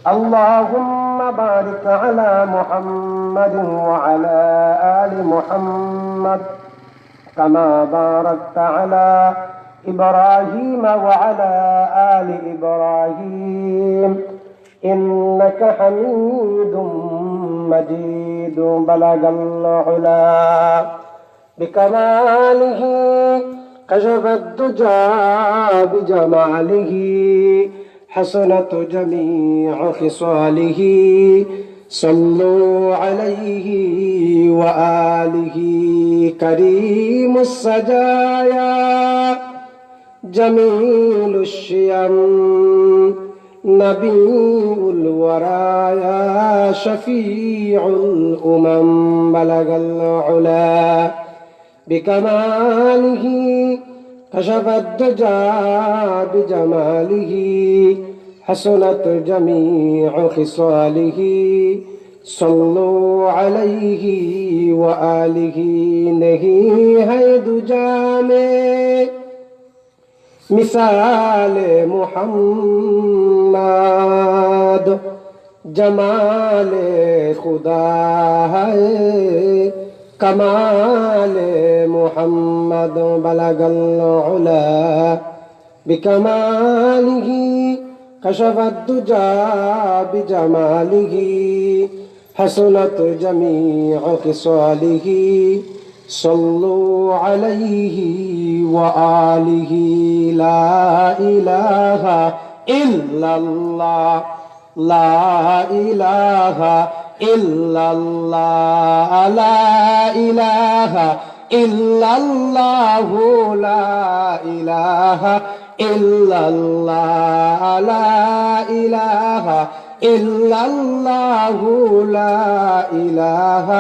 اللهم بارك على محمد وعلى آل محمد كما باركت على إبراهيم وعلى آل إبراهيم إنك حميد مجيد. بلغ العلا بكماله كشف الدجى بجماله حسنت جميع خصاله صلوا عليه وآله. كريم السجايا جميل الشيم نبي الورايا شفيع الأمم. بلغ العلا بكماله كشف الدجى بجماله حسنت جميع خصاله صلوا عليه وآله. नहीं है दुजा में मिसाल मुहम्मद जमाल खुदा है कमाल मुहम्मद. बलगल उला बिकमालिही कशफत दुजा बिजमालिही हसनत जमीअ खिसालिही सल्लु अलैहि व आलिही. ला इलाहा इल्लल्लाह ला इलाहा इल्लल्लाह ला इलाहा इल्लल्लाह ला इलाहा इल्लल्लाह ला इलाहा इल्लल्लाह ला इलाहा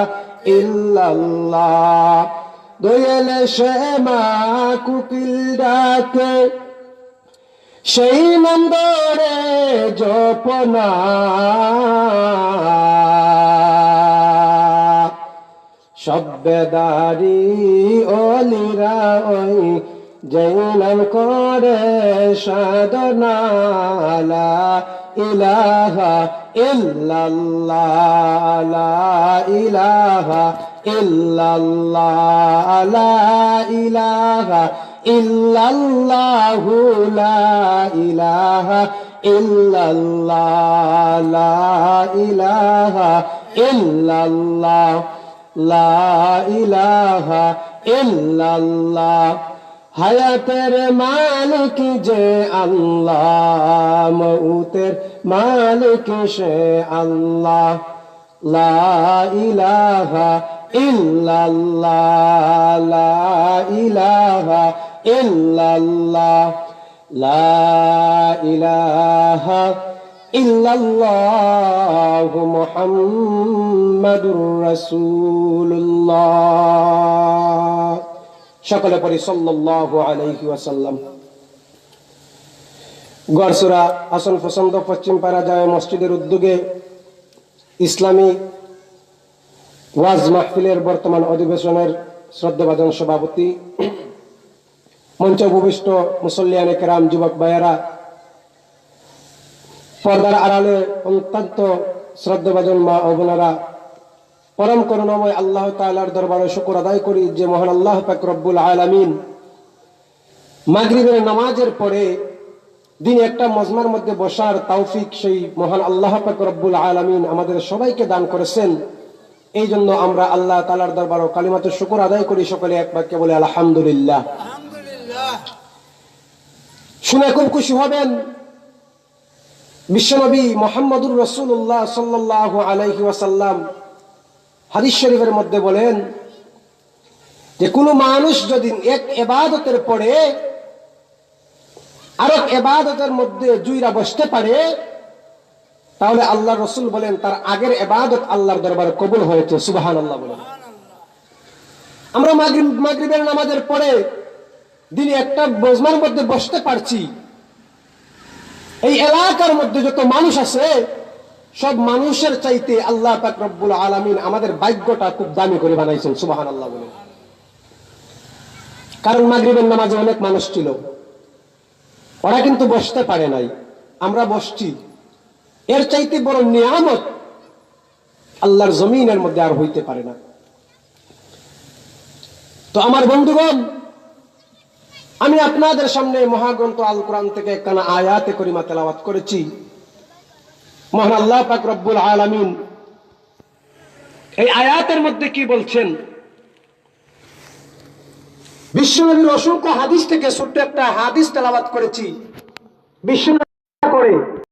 इल्लल्लाह. দোয়েল শ্যামা কুকিল ডাকে সেই নন্দরে জপনা সব্যদারি অলিরা ওই জৈনম করে সাধনা. লা ইলাহা ইল্লাল্লাহ লা ইলাহা ইল্লাল্লাহ লা ইলাহা ইল্লাল্লাহ লা ইলাহা ইল্লাল্লাহ লা ইলাহা ইল্লাল্লাহ লা ইলাহা ইল্লাল্লাহ. হায়াতের মালিক যে আল্লাহ মউতের মালিক সে আল্লাহ. লা ইলাহা ইল্লাল্লাহ লা ইলাহা ইল্লাল্লাহ লা ইলাহা ইল্লাল্লাহ মুহাম্মাদুর রাসূলুল্লাহ. সকলে পড়ি সাল্লাল্লাহু আলাইহি ওয়াসাল্লাম. গড়সুরা আসন পছন্দ পশ্চিম পাড়া জামে মসজিদের উদ্যোগে ইসলামী ওয়াজ মাহফিলের বর্তমান অধিবেশনের শ্রদ্ধাভাজন সভাপতি, মঞ্চে উপবিষ্ট মুসল্লিয়ানে কেরাম, যুবক ভাইয়েরা, পর্দার আড়ালে অত্যন্ত শ্রদ্ধাভাজন মা ও বোনেরা, পরম করুণাময় আল্লাহ তাআলার দরবারে শুকর আদায় করি যে মহান আল্লাহ পাক রব্বুল আলামিন মাগরিবের নামাজের পরে দিন একটা মজমার মধ্যে বসার তৌফিক সেই মহান আল্লাহ পাক রব্বুল আলামিন আমাদের সবাইকে দান করেছেন। এই জন্য আমরা আল্লাহ তাআলার দরবারে কালিমাতুশ শুকর আদায় করি। সকলে এক বাক্যে বলে আলহামদুলিল্লাহ। শুনে খুব খুশি হবেন, বিশ্বনবী মুহাম্মদুর রাসূলুল্লাহ সাল্লাল্লাহু আলাইহি ওয়াসাল্লাম হাদিস শরীফের মধ্যে বলেন যে কোনো মানুষ যদি এক ইবাদতের পরে আরেক ইবাদতের মধ্যে জুইরা বসতে পারে তাহলে আল্লাহর রাসূল বলেন তার আগের ইবাদত আল্লাহর দরবারে কবুল হয়েছে। সুবহানাল্লাহ বলেন। আমরা মাগরিবের নামাজের পরে দিনে একটা বজমার মধ্যে বসতে পারছি, এই এলাকার মধ্যে যত মানুষ আছে সব মানুষের চাইতে আল্লাহ পাক রব্বুল আলামিন আমাদের ভাগ্যটা খুব দামি করে বানাইছেন। সুবহানাল্লাহ বলেন। কারণ মাগরিবের নামাজে অনেক মানুষ ছিল, ওরা কিন্তু বসতে পারে নাই। আমরা বসছি, এর চাইতে বড় নিয়ামত আল্লাহর জমিনের মধ্যে আর হইতে পারে না। তো আমার বন্ধুগণ, আমি আপনাদের সামনে মহাগ্রন্থ আল কোরআন থেকে একখানা আয়াতে করিমা তেলাওয়াত করেছি। মহান আল্লাহ পাক রব্বুল আলামিন এই আয়াতের মধ্যে কি বলছেন? বিশ্বনবীর অসংখ্য হাদিস থেকে ছোট্ট একটা হাদিস তেলাওয়াত করেছি। বিশ্বনবী করে